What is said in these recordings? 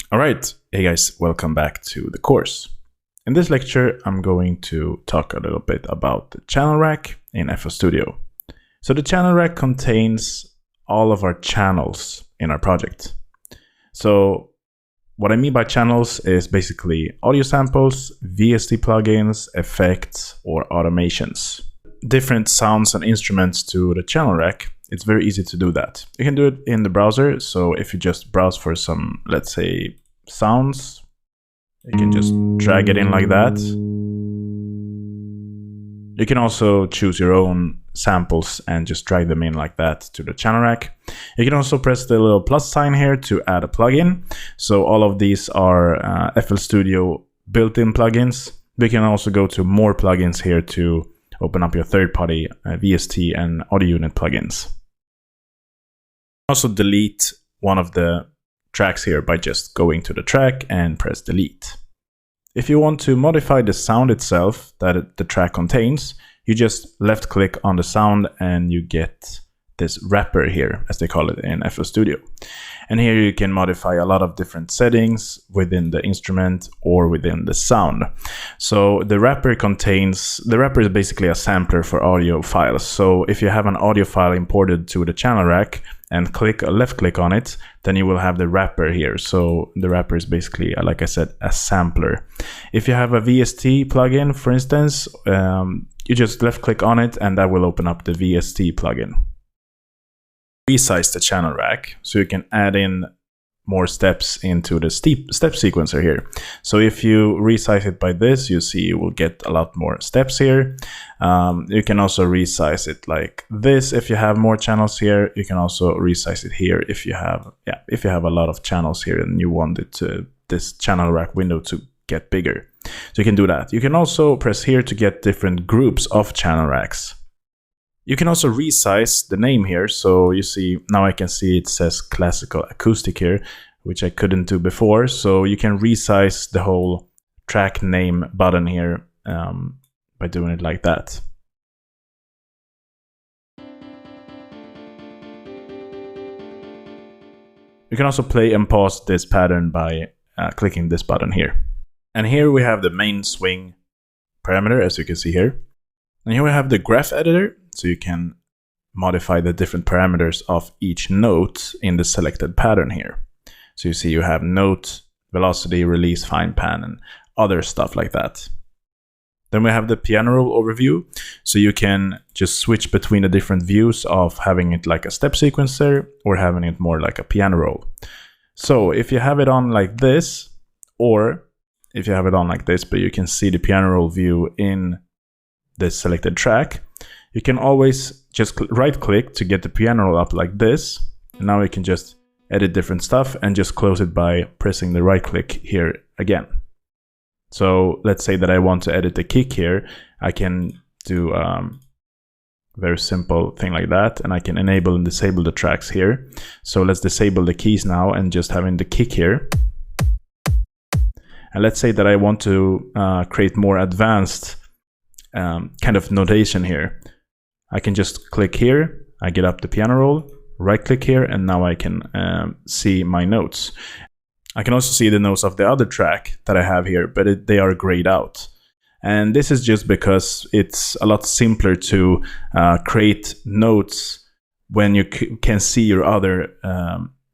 All right, hey guys, welcome back to the course. In this lecture, I'm going to talk a little bit about the channel rack in FL Studio. So the channel rack contains all of our channels in our project. So what I mean by channels is basically audio samples, VST plugins, effects, or automations. Different sounds and instruments to the channel rack. It's very easy to do that. You can do it in the browser. So if you just browse for some, let's say, sounds, you can just drag it in like that. You can also choose your own samples and just drag them in like that to the channel rack. You can also press the little plus sign here to add a plugin. So all of these are FL Studio built-in plugins. We can also go to more plugins here to open up your third-party VST and audio unit plugins. Also delete one of the tracks here by just going to the track and press delete. If you want to modify the sound itself that the track contains, you just left click on the sound and you get this wrapper here, as they call it in FL Studio. And here you can modify a lot of different settings within the instrument or within the sound. So the wrapper is basically a sampler for audio files. So if you have an audio file imported to the channel rack and left click on it, then you will have the wrapper here. So the wrapper is basically, like I said, a sampler. If you have a VST plugin, for instance, you just left click on it and that will open up the VST plugin. Resize the channel rack so you can add in more steps into the step sequencer here. So if you resize it by this, you see you will get a lot more steps here. You can also resize it like this if you have more channels here. You can also resize it here if you have a lot of channels here and you want this channel rack window to get bigger. So you can do that. You can also press here to get different groups of channel racks. You can also resize the name here. So you see, now I can see it says classical acoustic here, which I couldn't do before. So you can resize the whole track name button here by doing it like that. You can also play and pause this pattern by clicking this button here. And here we have the main swing parameter, as you can see here. And here we have the graph editor. So you can modify the different parameters of each note in the selected pattern here. So you see you have note, velocity, release, fine pan, and other stuff like that. Then we have the piano roll overview. So you can just switch between the different views of having it like a step sequencer or having it more like a piano roll. So if you have it on like this, or if you have it on like this, but you can see the piano roll view in the selected track, you can always just right click to get the piano roll up like this. And now you can just edit different stuff and just close it by pressing the right click here again. So let's say that I want to edit the kick here. I can do a very simple thing like that. And I can enable and disable the tracks here. So let's disable the keys now and just having the kick here. And let's say that I want to create more advanced kind of notation here. I can just click here, I get up the piano roll, right click here, and now I can see my notes. I can also see the notes of the other track that I have here, but they are grayed out. And this is just because it's a lot simpler to create notes when you can see your other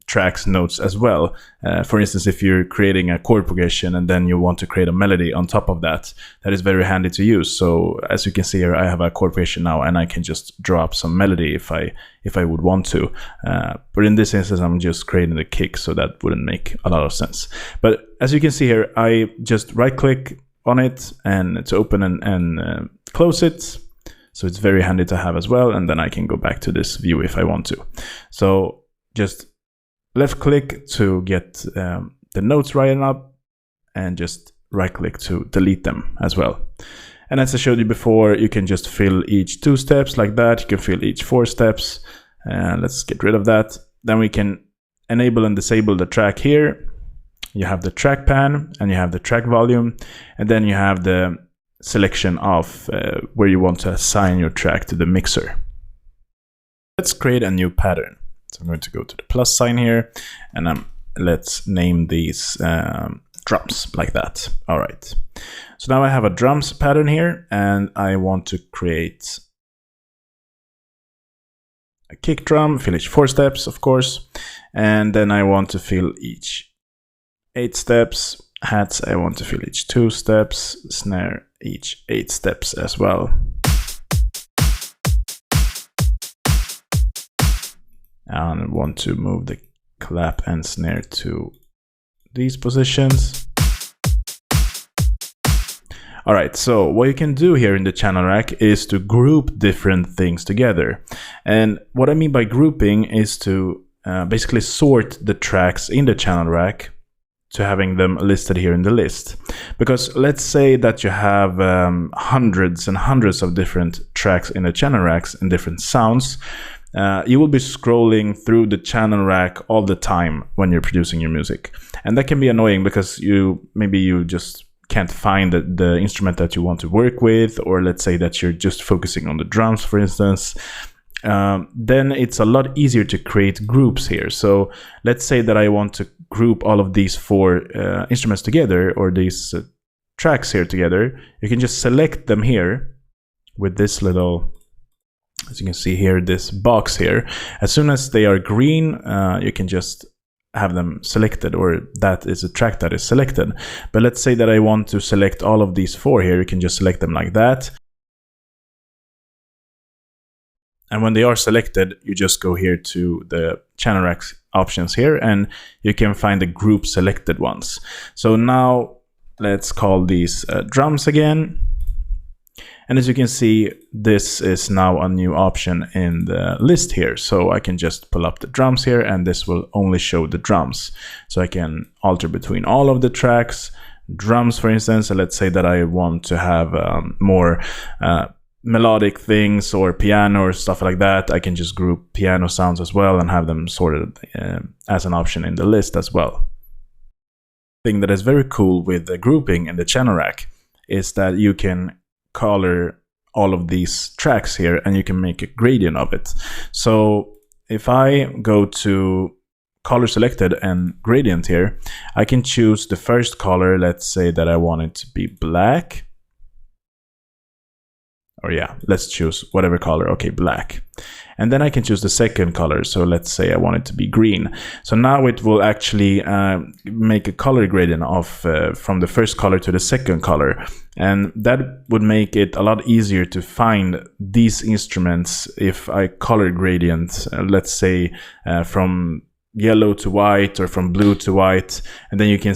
tracks notes as well. For instance, if you're creating a chord progression and then you want to create a melody on top of that, that is very handy to use. So as you can see here, I have a chord progression now and I can just draw up some melody if I would want to. But in this instance, I'm just creating the kick, so that wouldn't make a lot of sense. But as you can see here, I just right click on it and to open and close it. So it's very handy to have as well. And then I can go back to this view if I want to. So just left click to get the notes right up and just right click to delete them as well. And as I showed you before, you can just fill each 2 steps like that. You can fill each 4 steps. Let's get rid of that. Then we can enable and disable the track here. You have the track pan and you have the track volume. And then you have the selection of where you want to assign your track to the mixer. Let's create a new pattern. So I'm going to go to the plus sign here and I'm let's name these drums like that. All right. So now I have a drums pattern here, and I want to create a kick drum, fill each 4 steps, of course. And then I want to fill each 8 steps. Hats, I want to fill each 2 steps. Snare, each 8 steps as well. And I want to move the clap and snare to these positions. All right, so what you can do here in the channel rack is to group different things together. And what I mean by grouping is to basically sort the tracks in the channel rack to having them listed here in the list. Because let's say that you have hundreds and hundreds of different tracks in the channel racks and different sounds. You will be scrolling through the channel rack all the time when you're producing your music. And that can be annoying because maybe you just can't find the instrument that you want to work with, or let's say that you're just focusing on the drums, for instance. Then it's a lot easier to create groups here. So let's say that I want to group all of these 4 instruments together, or these tracks here together. You can just select them here with this little, as you can see here, this box here. As soon as they are green, you can just have them selected, or that is a track that is selected. But let's say that I want to select all of these 4 here. You can just select them like that. And when they are selected, you just go here to the channel rack options here, and you can find the group selected ones. So now let's call these drums again. And as you can see, this is now a new option in the list here. So I can just pull up the drums here, and this will only show the drums. So I can alter between all of the tracks, drums, for instance. So let's say that I want to have more melodic things, or piano or stuff like that. I can just group piano sounds as well and have them sorted as an option in the list as well. Thing that is very cool with the grouping in the channel rack is that you can color all of these tracks here, and you can make a gradient of it. So if I go to color selected and gradient here, I can choose the first color. Let's say that I want it to be black. Or yeah, let's choose whatever color. Okay, black. And then I can choose the second color. So let's say I want it to be green. So now it will actually make a color gradient of from the first color to the second color. And that would make it a lot easier to find these instruments if I color gradient, let's say from yellow to white or from blue to white. And then you can